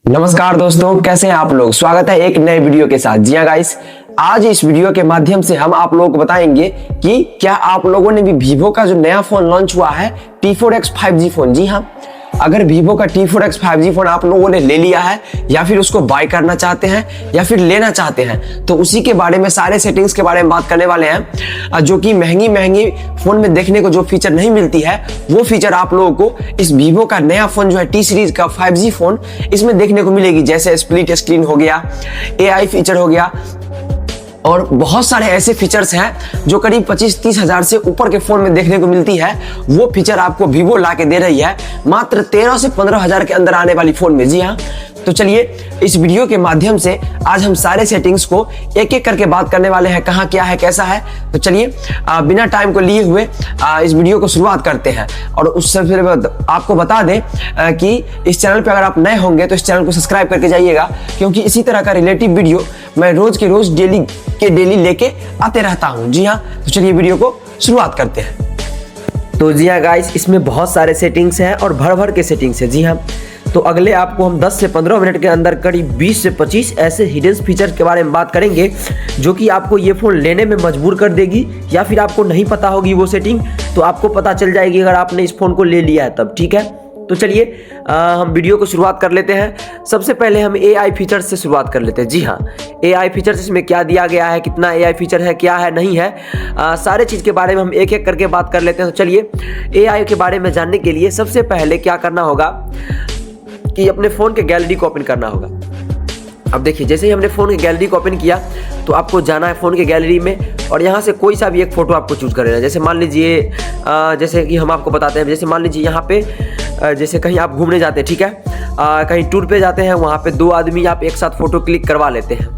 नमस्कार दोस्तों, कैसे हैं आप लोग। स्वागत है एक नए वीडियो के साथ। जी हाँ गाइस, आज इस वीडियो के माध्यम से हम आप लोगों को बताएंगे कि क्या आप लोगों ने भी वीवो का जो नया फोन लॉन्च हुआ है T4X 5G फोन। जी हाँ, अगर वीवो का T4X 5G फोन आप लोगों ने ले लिया है या फिर उसको बाय करना चाहते हैं या फिर लेना चाहते हैं तो उसी के बारे में, सारे सेटिंग्स के बारे में बात करने वाले हैं। जो कि महंगी फोन में देखने को जो फीचर नहीं मिलती है वो फीचर आप लोगों को इस वीवो का नया फोन जो है T सीरीज का 5G फोन इसमें देखने को मिलेगी। जैसे स्प्लिट स्क्रीन हो गया, AI फीचर हो गया और बहुत सारे ऐसे फीचर्स हैं जो करीब 25-30 हजार से ऊपर के फोन में देखने को मिलती है। वो फीचर आपको वीवो ला के दे रही है मात्र 13 से 15 हजार के अंदर आने वाली फोन में। जी हाँ, तो चलिए इस वीडियो के माध्यम से आज हम सारे सेटिंग्स को एक एक करके बात करने वाले हैं, कहाँ क्या है कैसा है। तो चलिए बिना टाइम को लिए हुए इस वीडियो को शुरुआत करते हैं। और उससे फिर आपको बता दें कि इस चैनल पे अगर आप नए होंगे तो इस चैनल को सब्सक्राइब करके जाइएगा, क्योंकि इसी तरह का रिलेटिव वीडियो मैं रोज के रोज डेली लेके आते रहता हूँ। जी हाँ, तो चलिए वीडियो को शुरुआत करते हैं। तो जी हाँ गाइस, इसमें बहुत सारे सेटिंग्स हैं और भर भर के सेटिंग्स है। जी हाँ, तो अगले आपको हम 10 से 15 मिनट के अंदर करीब 20 से 25 ऐसे हिडन फीचर्स के बारे में बात करेंगे जो कि आपको ये फ़ोन लेने में मजबूर कर देगी, या फिर आपको नहीं पता होगी वो सेटिंग तो आपको पता चल जाएगी अगर आपने इस फ़ोन को ले लिया है तब। ठीक है, तो चलिए हम वीडियो को शुरुआत कर लेते हैं। सबसे पहले हम AI फीचर्स से शुरुआत कर लेते हैं। जी हाँ, AI फीचर्स इसमें क्या दिया गया है, कितना AI फीचर है, क्या है नहीं है, सारे चीज़ के बारे में हम एक एक करके बात कर लेते हैं। तो चलिए AI के बारे में जानने के लिए सबसे पहले क्या करना होगा कि अपने फ़ोन के गैलरी को ओपन करना होगा। अब देखिए, जैसे ही हमने फ़ोन की गैलरी को ओपन किया तो आपको जाना है फ़ोन के गैलरी में और यहाँ से कोई सा भी एक फ़ोटो आपको चूज़ कर लेना है। जैसे मान लीजिए जैसे कि हम आपको बताते हैं, जैसे मान लीजिए यहाँ पे जैसे कहीं आप घूमने जाते हैं, ठीक है, कहीं टूर पे जाते हैं, वहाँ पे 2 आदमी आप एक साथ फ़ोटो क्लिक करवा लेते हैं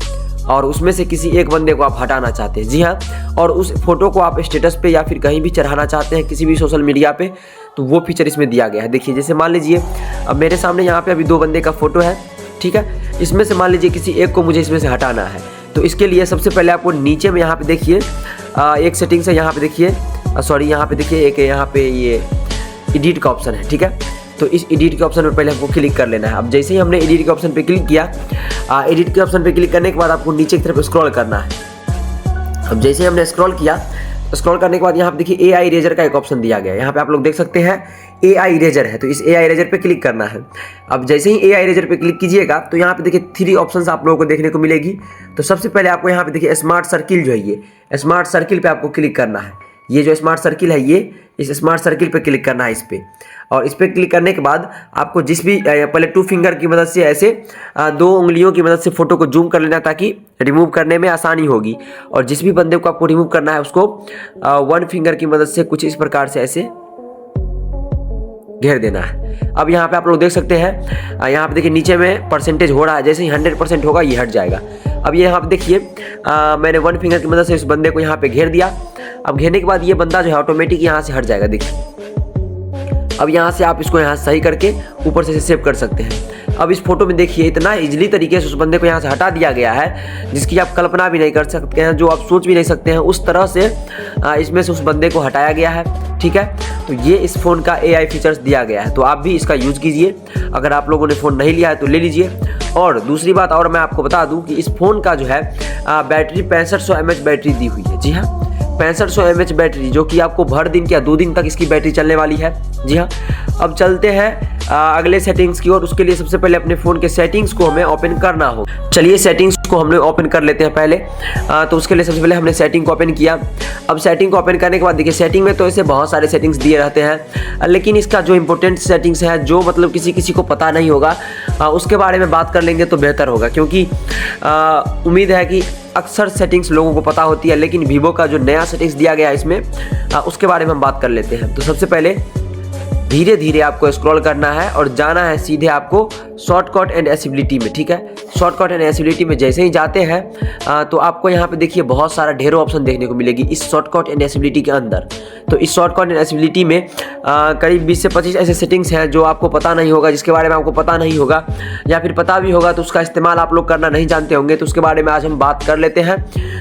और उसमें से किसी एक बंदे को आप हटाना चाहते हैं। जी हाँ, और उस फोटो को आप स्टेटस पे या फिर कहीं भी चढ़ाना चाहते हैं किसी भी सोशल मीडिया पे, तो वो फीचर इसमें दिया गया है। देखिए, जैसे मान लीजिए अब मेरे सामने यहाँ पे अभी 2 बंदे का फोटो है, ठीक है, इसमें से मान लीजिए किसी एक को मुझे इसमें से हटाना है। तो इसके लिए सबसे पहले आपको नीचे में यहाँ पे देखिए एक सेटिंग्स है, यहाँ पे देखिए सॉरी यहाँ पे देखिए एक यहाँ पे ये एडिट का ऑप्शन है। ठीक है, तो इस एडिट के ऑप्शन पर पहले हमको क्लिक कर लेना है। अब जैसे ही हमने एडिट के ऑप्शन पे क्लिक किया, एडिट के ऑप्शन पे क्लिक करने के बाद आपको नीचे की तरफ स्क्रॉल करना है। अब जैसे हमने स्क्रॉल किया, स्क्रॉल करने के बाद यहाँ पे देखिए AI इरेजर का एक ऑप्शन दिया गया है। यहाँ पे आप लोग देख सकते हैं AI इरेजर है, तो इस AI इरेजर पे क्लिक करना है। अब जैसे ही AI इरेजर पे क्लिक कीजिएगा तो यहाँ पे देखिए 3 ऑप्शंस आप लोगों को देखने को मिलेगी। तो सबसे पहले आपको यहाँ पे देखिए स्मार्ट सर्किल जो है, ये स्मार्ट सर्किल पे आपको क्लिक करना है। ये जो स्मार्ट सर्किल है, ये इस स्मार्ट सर्किल पे क्लिक करना है इस पे। और इस पे क्लिक करने के बाद आपको जिस भी पहले 2 फिंगर की मदद से ऐसे 2 उंगलियों की मदद से फोटो को जूम कर लेना ताकि रिमूव करने में आसानी होगी। और जिस भी बंदे को आपको रिमूव करना है उसको 1 फिंगर की मदद से कुछ इस प्रकार से ऐसे घेर देना है। अब यहाँ पे आप लोग देख सकते हैं, यहाँ पे देखिए नीचे में परसेंटेज हो रहा है, जैसे ही 100% होगा ये हट जाएगा। अब ये यहाँ पे देखिए मैंने 1 फिंगर की मदद से इस बंदे को यहाँ पे घेर दिया। अब घेरने के बाद ये बंदा जो है ऑटोमेटिक यहाँ से हट जाएगा। देखिए, अब यहाँ से आप इसको यहाँ सही करके ऊपर से सेव कर सकते हैं। अब इस फोटो में देखिए इतना इजीली तरीके से उस बंदे को यहाँ से हटा दिया गया है जिसकी आप कल्पना भी नहीं कर सकते हैं, जो आप सोच भी नहीं सकते हैं, उस तरह से इसमें से उस बंदे को हटाया गया है। ठीक है, तो ये इस फ़ोन का AI फीचर्स दिया गया है, तो आप भी इसका यूज़ कीजिए। अगर आप लोगों ने फ़ोन नहीं लिया है तो ले लीजिए। और दूसरी बात और मैं आपको बता दूँ कि इस फ़ोन का जो है बैटरी 6500 mAh बैटरी दी हुई है। जी हाँ, 6500 mAh बैटरी, जो कि आपको भर दिन या 2 दिन तक इसकी बैटरी चलने वाली है। जी हाँ, अब चलते हैं अगले सेटिंग्स की ओर। उसके लिए सबसे पहले अपने फ़ोन के सेटिंग्स को हमें ओपन करना हो। चलिए सेटिंग्स को हमने ओपन कर लेते हैं पहले। तो उसके लिए सबसे पहले हमने सेटिंग को ओपन किया। अब सेटिंग को ओपन करने के बाद देखिए, सेटिंग में तो ऐसे बहुत सारे सेटिंग्स दिए रहते हैं, लेकिन इसका जो इंपॉर्टेंट सेटिंग्स है, जो मतलब किसी को पता नहीं होगा, उसके बारे में बात कर लेंगे तो बेहतर होगा। क्योंकि उम्मीद है कि अक्सर सेटिंग्स लोगों को पता होती है, लेकिन वीवो का जो नया सेटिंग्स दिया गया है इसमें, उसके बारे में हम बात कर लेते हैं। तो सबसे पहले धीरे धीरे आपको स्क्रॉल करना है और जाना है सीधे आपको शॉर्टकट एंड एसिबिलिटी में। ठीक है, शॉर्टकट एंड एसिबिलिटी में जैसे ही जाते हैं तो आपको यहाँ पे देखिए बहुत सारा ढेरों ऑप्शन देखने को मिलेगी इस शॉर्टकट एंड एसिबिलिटी के अंदर। तो इस शॉर्टकट एंड एसिबिलिटी में करीब 20 से 25 ऐसे सेटिंग्स हैं जो आपको पता नहीं होगा, जिसके बारे में आपको पता नहीं होगा, या फिर पता भी होगा तो उसका इस्तेमाल आप लोग करना नहीं जानते होंगे। तो उसके बारे में आज हम बात कर लेते हैं।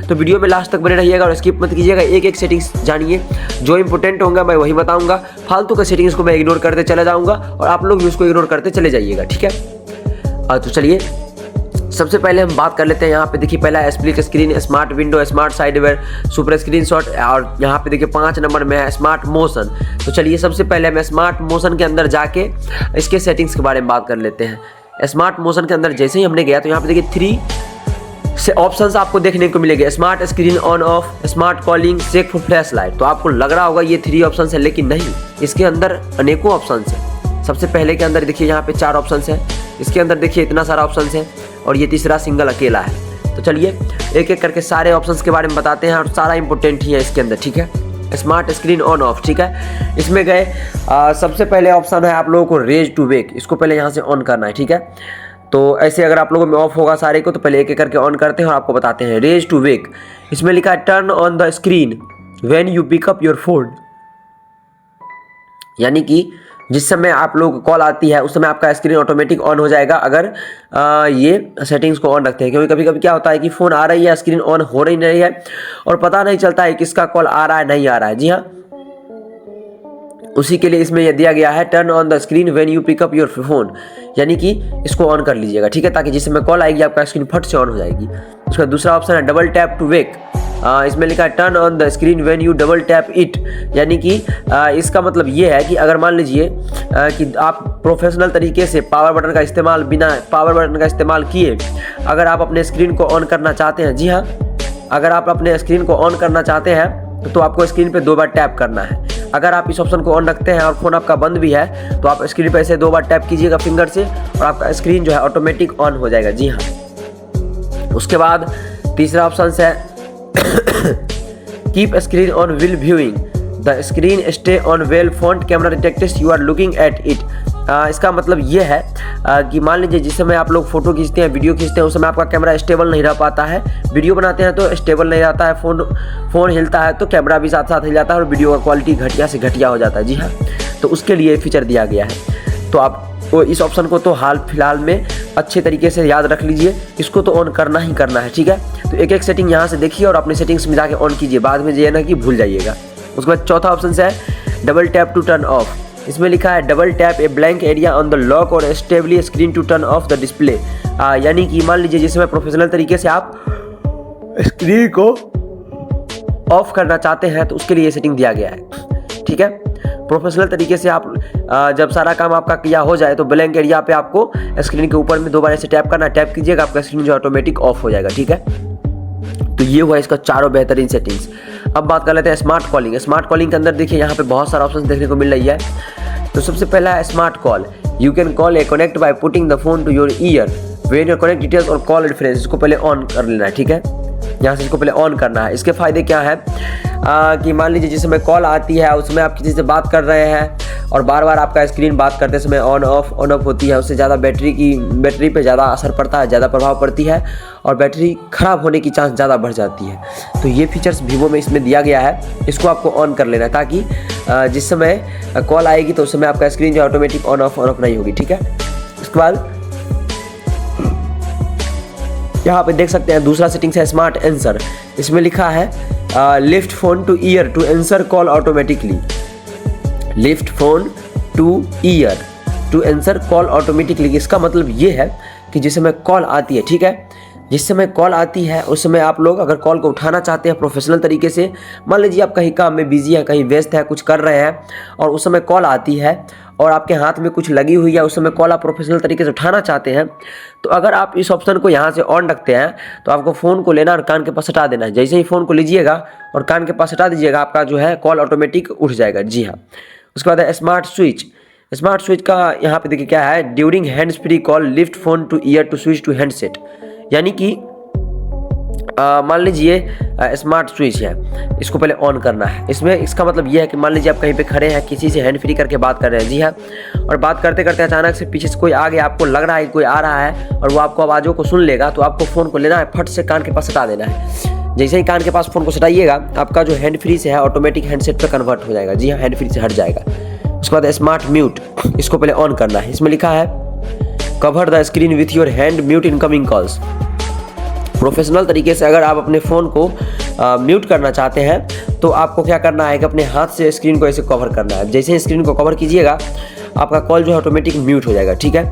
तो वीडियो में लास्ट तक बने रहिएगा और स्किप मत कीजिएगा, एक एक सेटिंग्स जानिए। जो इंपॉर्टेंट होंगे मैं वही बताऊंगा, फालतू के सेटिंग्स को मैं इग्नोर करते चले जाऊंगा और आप लोग भी उसको इग्नोर करते चले जाइएगा। ठीक है, तो चलिए सबसे पहले हम बात कर लेते हैं। यहाँ पे देखिए पहला split screen, smart window, smart sidebar, super screenshot, और यहाँ पे देखिए 5 नंबर में है स्मार्ट मोशन। तो चलिए सबसे पहले हम स्मार्ट मोशन के अंदर जाके इसके सेटिंग्स के बारे में बात कर लेते हैं। स्मार्ट मोशन के अंदर जैसे ही हमने गया तो यहाँ पे देखिए 3 से ऑप्शंस आपको देखने को मिलेंगे, smart screen on off, smart calling, check for flash light. तो आपको लग रहा होगा ये 3 ऑप्शन है, लेकिन नहीं, इसके अंदर अनेकों ऑप्शन है। सबसे पहले के अंदर देखिए यहाँ पे 4 ऑप्शन है, इसके अंदर देखिए इतना सारा ऑप्शन है, और ये तीसरा सिंगल अकेला है। तो चलिए एक एक करके सारे ऑप्शंस के बारे में बताते हैं, और सारा इंपॉर्टेंट ही है इसके अंदर, ठीक है। स्मार्ट स्क्रीन ऑन ऑफ, ठीक है, इसमें गए सबसे पहले ऑप्शन है आप लोगों को रेज टू वेक, इसको पहले यहाँ से ऑन करना है, ठीक है। तो ऐसे अगर आप लोगों में ऑफ होगा सारे को, तो पहले एक एक करके ऑन करते हैं और आपको बताते हैं। रेज टू वेक, इसमें लिखा है turn on the screen when you pick up your phone, यानी कि जिस समय आप लोग को कॉल आती है उस समय आपका स्क्रीन ऑटोमेटिक ऑन हो जाएगा, अगर ये सेटिंग्स को ऑन रखते हैं। क्योंकि कभी कभी क्या होता है कि फ़ोन आ रही है, स्क्रीन ऑन हो रही नहीं है, और पता नहीं चलता है किसका कॉल आ रहा है नहीं आ रहा है। जी हाँ, उसी के लिए इसमें यह दिया गया है turn on the screen when you pick up your phone, यानी कि इसको ऑन कर लीजिएगा, ठीक है, ताकि जिस समय कॉल आएगी आपका स्क्रीन फट से ऑन हो जाएगी। उसका दूसरा ऑप्शन है डबल टैप टू वेक, इसमें लिखा है turn on the screen when U double tap it, यानी कि इसका मतलब ये है कि अगर मान लीजिए कि आप प्रोफेशनल तरीके से पावर बटन का इस्तेमाल, बिना पावर बटन का इस्तेमाल किए अगर आप अपने स्क्रीन को ऑन करना चाहते हैं, जी हाँ, अगर आप अपने स्क्रीन को ऑन करना चाहते हैं तो आपको स्क्रीन पे 2 बार टैप करना है। अगर आप इस ऑप्शन को ऑन रखते हैं और फ़ोन आपका बंद भी है तो आप स्क्रीन पे ऐसे 2 बार टैप कीजिएगा फिंगर से, और आपका स्क्रीन जो है ऑटोमेटिक ऑन हो जाएगा। जी हाँ, उसके बाद तीसरा ऑप्शन है keep screen on while viewing the screen stay on while front camera detects you are looking at it. इसका मतलब ये है कि मान लीजिए जिस समय आप लोग फोटो खींचते हैं, वीडियो खींचते हैं, उस समय आपका कैमरा स्टेबल नहीं रह पाता है, वीडियो बनाते हैं तो स्टेबल नहीं रहता है, फ़ोन हिलता है तो कैमरा भी साथ साथ हिल जाता है और वीडियो का क्वालिटी घटिया से घटिया हो जाता है। जी हाँ, तो उसके लिए फीचर दिया गया है। तो आप इस ऑप्शन को तो हाल फिलहाल में अच्छे तरीके से याद रख लीजिए, इसको तो ऑन करना ही करना है, ठीक है। तो एक एक सेटिंग यहाँ से देखिए और अपने सेटिंग्स में जाके ऑन कीजिए, बाद में ये ना कि भूल जाइएगा। उसके बाद चौथा ऑप्शन है double tap to turn off, इसमें लिखा है double tap a blank area on the lock और स्टेबली screen to turn off the display, यानी कि मान लीजिए जिसमें प्रोफेशनल तरीके से आप स्क्रीन को ऑफ करना चाहते हैं तो उसके लिए ये सेटिंग दिया गया है, ठीक है। प्रोफेशनल तरीके से आप जब सारा काम आपका किया हो जाए तो ब्लैंक एरिया पे आपको स्क्रीन के ऊपर में 2 बार ऐसे टैप करना, टैप कीजिएगा, आपका स्क्रीन जो ऑटोमेटिक ऑफ हो जाएगा, ठीक है। तो ये हुआ इसका चारों बेहतरीन सेटिंग्स। अब बात कर लेते हैं स्मार्ट कॉलिंग। स्मार्ट कॉलिंग के अंदर देखिए यहाँ पे बहुत सारा ऑप्शन देखने को मिल रही है। तो सबसे पहला है smart call, you can call a connect by putting the phone to your ear when your connect details और कॉल रेफरेंस, इसको पहले ऑन कर लेना है, ठीक है। यहाँ से इसको पहले ऑन करना है। इसके फायदे क्या है कि मान लीजिए जिस समय कॉल आती है उसमें आप किसी से बात कर रहे हैं और बार बार आपका स्क्रीन बात करते समय ऑन ऑफ होती है, उससे ज़्यादा बैटरी पे ज़्यादा असर पड़ता है, ज़्यादा प्रभाव पड़ती है और बैटरी ख़राब होने की चांस ज़्यादा बढ़ जाती है। तो ये फीचर्स वीवो में इसमें दिया गया है, इसको आपको ऑन कर लेना है ताकि जिस समय कॉल आएगी तो उस समय आपका स्क्रीन जो ऑटोमेटिक ऑन ऑफ नहीं होगी, ठीक है। उसके बाद यहाँ पे देख सकते हैं दूसरा सेटिंग है स्मार्ट आंसर, इसमें लिखा है lift phone to ear to answer call automatically, lift phone to ear to answer call automatically. इसका मतलब ये है कि जिस समय कॉल आती है, ठीक है, जिस समय कॉल आती है उस समय आप लोग अगर कॉल को उठाना चाहते हैं प्रोफेशनल तरीके से, मान लीजिए आप कहीं काम में बिजी है, कहीं व्यस्त है, कुछ कर रहे हैं और उस समय कॉल आती है और आपके हाथ में कुछ लगी हुई है, उस समय कॉल आप प्रोफेशनल तरीके से उठाना चाहते हैं, तो अगर आप इस ऑप्शन को यहाँ से ऑन रखते हैं तो आपको फ़ोन को लेना और कान के पास हटा देना है। जैसे ही फ़ोन को लीजिएगा और कान के पास हटा दीजिएगा, आपका जो है कॉल ऑटोमेटिक उठ जाएगा। जी हाँ। उसके बाद है स्मार्ट स्विच। स्मार्ट स्विच का यहाँ पे देखिए क्या है, during hands free call lift phone to ear to switch to handset, यानी कि मान लीजिए स्मार्ट स्विच है, इसको पहले ऑन करना है। इसमें इसका मतलब ये है कि मान लीजिए आप कहीं पे खड़े हैं, किसी से हैंड फ्री करके बात कर रहे हैं, जी हाँ, और बात करते करते अचानक से पीछे से कोई आ गया, आपको लग रहा है कोई आ रहा है और वो आपको आवाज़ों को सुन लेगा, तो आपको फ़ोन को लेना है, फट से कान के पास हटा देना है। जैसे ही कान के पास फ़ोन को हटाइएगा, आपका जो हैंड फ्री से है ऑटोमेटिक हैंडसेट पर कन्वर्ट हो जाएगा। जी हाँ, हैंड फ्री से हट जाएगा। उसके बाद स्मार्ट म्यूट, इसको पहले ऑन करना है। इसमें लिखा है cover the screen with your hand mute incoming calls. Professional तरीके से अगर आप अपने फ़ोन को म्यूट करना चाहते हैं तो आपको क्या करना है कि अपने हाथ से स्क्रीन को ऐसे कवर करना है। जैसे ही स्क्रीन को कवर कीजिएगा, आपका कॉल जो है ऑटोमेटिक म्यूट हो जाएगा, ठीक है।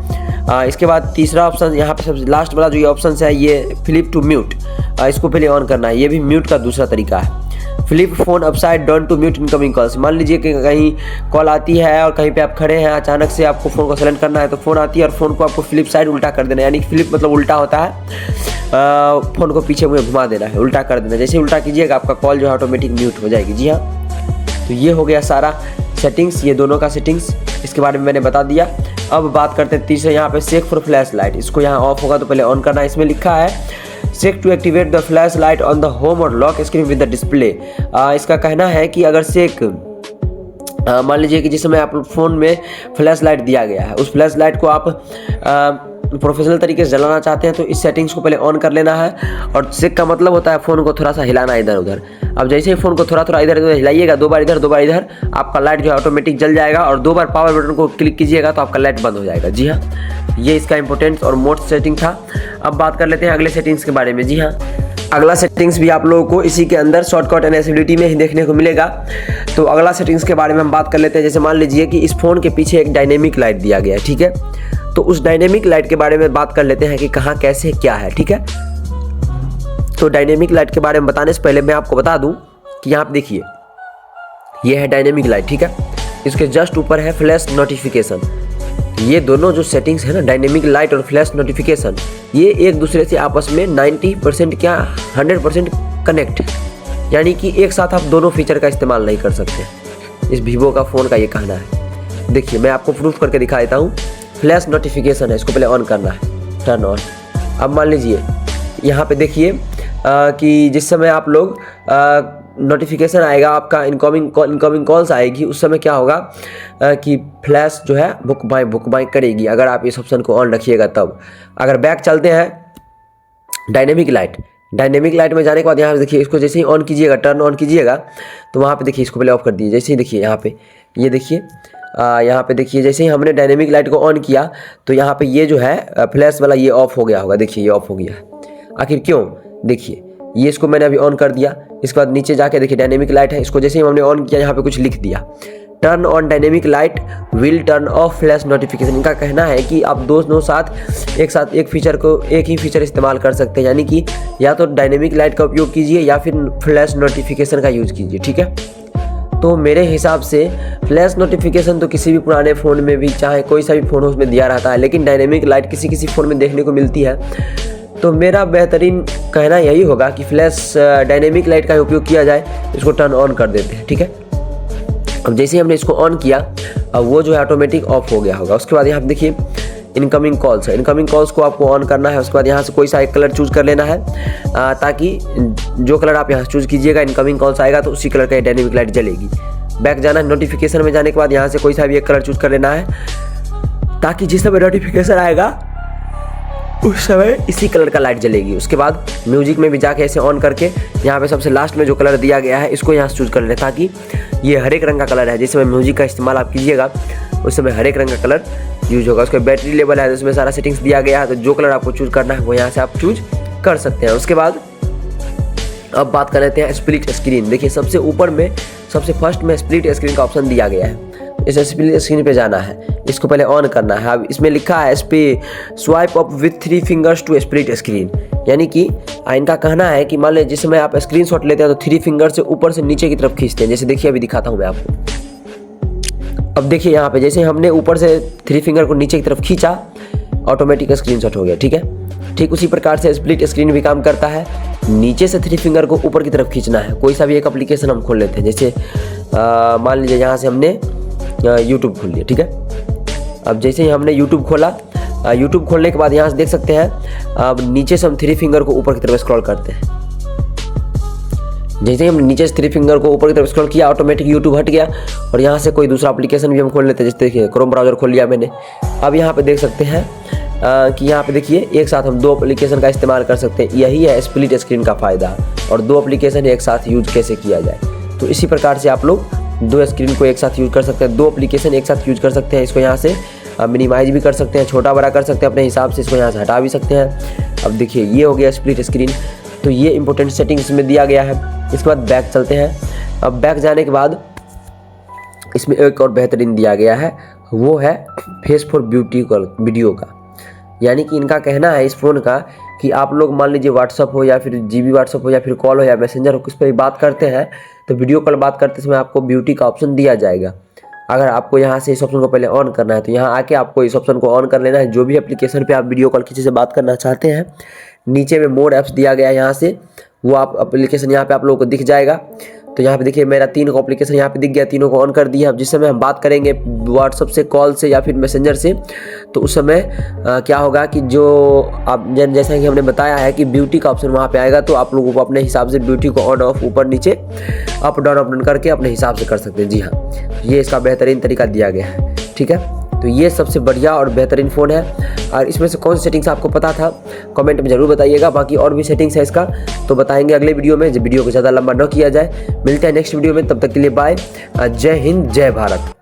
इसके बाद तीसरा ऑप्शन यहाँ पे सबसे लास्ट वाला जो ये ऑप्शन है, ये फ्लिप टू म्यूट, इसको पहले ऑन करना है। ये भी म्यूट का दूसरा तरीका है। Flip phone upside down to mute incoming calls. मान लीजिए कि कहीं कॉल आती है और कहीं पे आप खड़े हैं, अचानक से आपको फ़ोन को साइलेंट करना है, तो फ़ोन आती है और फ़ोन को आपको फ्लिप साइड उल्टा कर देना है। यानी फ्लिप मतलब उल्टा होता है, फ़ोन को पीछे मुझे घुमा देना है, उल्टा कर देना। जैसे उल्टा कीजिएगा आपका कॉल जो है ऑटोमेटिक म्यूट हो जाएगी। जी हाँ, तो ये हो गया सारा सेटिंग्स, ये दोनों का सेटिंग्स इसके बारे में मैंने बता दिया। अब बात करते हैं तीसरे, यहाँ पे सेक फॉर फ्लैश लाइट। इसको यहाँ ऑफ होगा तो पहले ऑन करना है। इसमें लिखा है shake to activate the flash light on the home और lock screen with the display. इसका कहना है कि अगर सेक मान लीजिए कि जिस समय आप फ़ोन में फ्लैश लाइट दिया गया है, उस फ्लैश लाइट को आप प्रोफेशनल तरीके से जलाना चाहते हैं तो इस सेटिंग्स को पहले ऑन कर लेना है। और सेक का मतलब होता है फ़ोन को थोड़ा सा हिलाना इधर उधर। अब जैसे ही फ़ोन को थोड़ा थोड़ा इधर उधर हिलाइएगा, 2 बार इधर 2 बार इधर, आपका लाइट जो है ऑटोमेटिक जल जाएगा। और 2 बार पावर बटन को क्लिक कीजिएगा तो आपका लाइट बंद हो जाएगा। जी हाँ, ये इसका इंपॉर्टेंट और मोस्ट सेटिंग था। अब बात कर लेते हैं अगले सेटिंग्स के बारे में। जी हाँ, अगला सेटिंग्स भी आप लोगों को इसी के अंदर शॉर्टकट एंड एक्सेसिबिलिटी में ही देखने को मिलेगा। तो अगला सेटिंग्स के बारे में हम बात कर लेते हैं। जैसे मान लीजिए कि इस फ़ोन के पीछे एक डायनेमिक लाइट दिया गया है, ठीक है। तो उस डायनेमिक लाइट के बारे में बात कर लेते हैं कि कहाँ कैसे क्या है, ठीक है। तो डायनेमिक लाइट के बारे में बताने से पहले मैं आपको बता दूं कि यहाँ पे देखिए, ये है डायनेमिक लाइट, ठीक है। इसके जस्ट ऊपर है फ्लैश नोटिफिकेशन। ये दोनों जो सेटिंग्स है ना, डायनेमिक लाइट और फ्लैश नोटिफिकेशन, ये एक दूसरे से आपस में 90% क्या 100% कनेक्ट है। यानी कि एक साथ आप दोनों फीचर का इस्तेमाल नहीं कर सकते। इस वीवो का फ़ोन का ये कहना है। देखिए मैं आपको प्रूफ करके दिखा देता हूँ। फ्लैश नोटिफिकेशन है, इसको पहले ऑन करना है, टर्न ऑन। अब मान लीजिए यहाँ पे देखिए कि जिस समय आप लोग नोटिफिकेशन आएगा, आपका इनकमिंग कॉल्स आएगी, उस समय क्या होगा कि फ्लैश जो है बुक बाई करेगी, अगर आप इस ऑप्शन को ऑन रखिएगा तब। अगर बैक चलते हैं डायनेमिक लाइट में जाने के बाद यहाँ पे देखिए, इसको जैसे ही ऑन कीजिएगा, टर्न ऑन कीजिएगा, तो वहाँ पे देखिए इसको पहले ऑफ कर दीजिए। जैसे ही देखिए यहाँ पे, ये देखिए यहाँ पे देखिए, जैसे ही हमने डायनेमिक लाइट को ऑन किया तो यहाँ पे ये जो है फ्लैश वाला ये ऑफ हो गया होगा। देखिए ये ऑफ हो गया है। आखिर क्यों? देखिए ये इसको मैंने अभी ऑन कर दिया। इसके बाद नीचे जाके देखिए डायनेमिक लाइट है, इसको जैसे ही हमने ऑन किया यहाँ पे कुछ लिख दिया, turn on dynamic light will turn off flash notification. इनका कहना है कि आप दोनों एक साथ एक ही फीचर इस्तेमाल कर सकते हैं। यानी कि या तो डायनेमिक लाइट का उपयोग कीजिए या फिर फ्लैश नोटिफिकेशन का यूज़ कीजिए, ठीक है। तो मेरे हिसाब से फ्लैश नोटिफिकेशन तो किसी भी पुराने फ़ोन में भी, चाहे कोई सा भी फ़ोन हो, उसमें दिया रहता है, लेकिन डायनेमिक लाइट किसी फ़ोन में देखने को मिलती है। तो मेरा बेहतरीन कहना यही होगा कि फ्लैश डायनेमिक लाइट का उपयोग किया जाए, इसको टर्न ऑन कर देते हैं, ठीक है। अब जैसे ही हमने इसको ऑन किया, अब वो जो है ऑटोमेटिक ऑफ हो गया होगा। उसके बाद यहाँ पे देखिए इनकमिंग कॉल्स है, इनकमिंग कॉल्स को आपको ऑन करना है। उसके बाद यहाँ से कोई सा एक कलर चूज़ कर लेना है, ताकि जो कलर आप यहाँ चूज़ कीजिएगा, इनकमिंग कॉल्स आएगा तो उसी कलर का डायनेमिक लाइट जलेगी। बैक जाना है, नोटिफिकेशन में जाने के बाद यहाँ से कोई सा भी एक कलर चूज़ कर लेना है, ताकि जिस समय नोटिफिकेशन आएगा उस समय इसी कलर का लाइट जलेगी। उसके बाद म्यूजिक में भी जाके ऐसे ऑन करके यहाँ पे सबसे लास्ट में जो कलर दिया गया है इसको यहाँ से चूज़ कर लें, ताकि ये हर एक रंग का कलर है। जिस समय म्यूजिक का इस्तेमाल आप कीजिएगा उस समय हर एक रंग का कलर यूज होगा। उसका बैटरी लेवल है, उसमें सारा सेटिंग्स दिया गया है, तो जो कलर आपको चूज़ करना है वो यहाँ से आप चूज कर सकते हैं। उसके बाद अब बात कर लेते हैं स्प्लिट स्क्रीन। देखिए सबसे ऊपर में सबसे फर्स्ट में स्प्लिट स्क्रीन का ऑप्शन दिया गया है। इस स्प्लिट स्क्रीन पे जाना है, इसको पहले ऑन करना है। अब इसमें लिखा है इस पे swipe up with 3 fingers to split screen. यानी कि इनका कहना है कि मान लीजिए जिस समय आप स्क्रीनशॉट लेते हैं तो 3 फिंगर से ऊपर से नीचे की तरफ खींचते हैं। जैसे देखिए अभी दिखाता हूँ मैं आपको। अब देखिए यहाँ पे जैसे हमने ऊपर से 3 फिंगर को नीचे की तरफ खींचा, ऑटोमेटिक स्क्रीनशॉट हो गया, ठीक है। ठीक उसी प्रकार से स्प्लिट स्क्रीन भी काम करता है। नीचे से 3 फिंगर को ऊपर की तरफ खींचना है। कोई सा भी एक एप्लीकेशन हम खोल लेते हैं, जैसे मान लीजिए यहाँ से हमने यूट्यूब खोल लिया, ठीक है। अब जैसे ही हमने यूट्यूब खोला, यूट्यूब खोलने के बाद यहाँ से देख सकते हैं, अब नीचे से हम 3 फिंगर को ऊपर की तरफ स्क्रॉल करते हैं। जैसे ही हम नीचे से 3 फिंगर को ऊपर की तरफ स्क्रॉल किया, ऑटोमेटिक यूट्यूब हट गया और यहाँ से कोई दूसरा एप्लीकेशन भी हम खोल लेते हैं। जैसे देखिए क्रोम ब्राउज़र खोल लिया मैंने। अब यहाँ पे देख सकते हैं कि यहाँ पे देखिए एक साथ हम 2 एप्लीकेशन का इस्तेमाल कर सकते हैं। यही है स्प्लिट स्क्रीन का फ़ायदा, और 2 एप्लीकेशन एक साथ यूज कैसे किया जाए। तो इसी प्रकार से आप लोग 2 स्क्रीन को एक साथ यूज कर सकते हैं, 2 एप्लीकेशन एक साथ यूज कर सकते हैं। इसको यहाँ से मिनिमाइज भी कर सकते हैं, छोटा बड़ा कर सकते हैं अपने हिसाब से, इसको यहाँ से हटा भी सकते हैं। अब देखिए ये हो गया स्प्लिट स्क्रीन। तो ये इंपॉर्टेंट सेटिंग्स में दिया गया है। इसके बाद बैक चलते हैं। अब बैक जाने के बाद इसमें एक और बेहतरीन दिया गया है, वो है फेस फॉर ब्यूटी वीडियो का। यानी कि इनका कहना है इस फ़ोन का कि आप लोग मान लीजिए व्हाट्सअप हो या फिर जीबी व्हाट्सअप हो या फिर कॉल हो या मैसेंजर हो, किस पर भी बात करते हैं तो वीडियो कॉल बात करते समय आपको ब्यूटी का ऑप्शन दिया जाएगा। अगर आपको यहाँ से इस ऑप्शन को पहले ऑन करना है तो यहाँ आके आपको इस ऑप्शन को ऑन कर लेना है। जो भी एप्लीकेशन पे आप वीडियो कॉल किसी से बात करना चाहते हैं, नीचे में मोर ऐप्स दिया गया है, यहाँ से वो आप एप्लीकेशन यहाँ पे आप लोगों को दिख जाएगा। तो यहाँ पे देखिए मेरा 3 को एप्लीकेशन यहाँ पे दिख गया, तीनों को ऑन कर दिया। अब जिस समय हम बात करेंगे व्हाट्सअप से, कॉल से या फिर मैसेंजर से, तो उस समय क्या होगा कि जो आप जैसा कि हमने बताया है कि ब्यूटी का ऑप्शन वहाँ पे आएगा, तो आप लोगों को अपने हिसाब से ब्यूटी को ऑन ऑफ, ऊपर नीचे, अप डाउन करके अपने हिसाब से कर सकते हैं। जी हाँ, ये इसका बेहतरीन तरीका दिया गया है। ठीक है, तो ये सबसे बढ़िया और बेहतरीन फ़ोन है। और इसमें से कौन सी सेटिंग्स आपको पता था कमेंट में ज़रूर बताइएगा। बाकी और भी सेटिंग्स है इसका तो बताएंगे अगले वीडियो में, जब वीडियो को ज़्यादा लंबा न किया जाए। मिलते हैं नेक्स्ट वीडियो में, तब तक के लिए बाय। जय हिंद, जय भारत।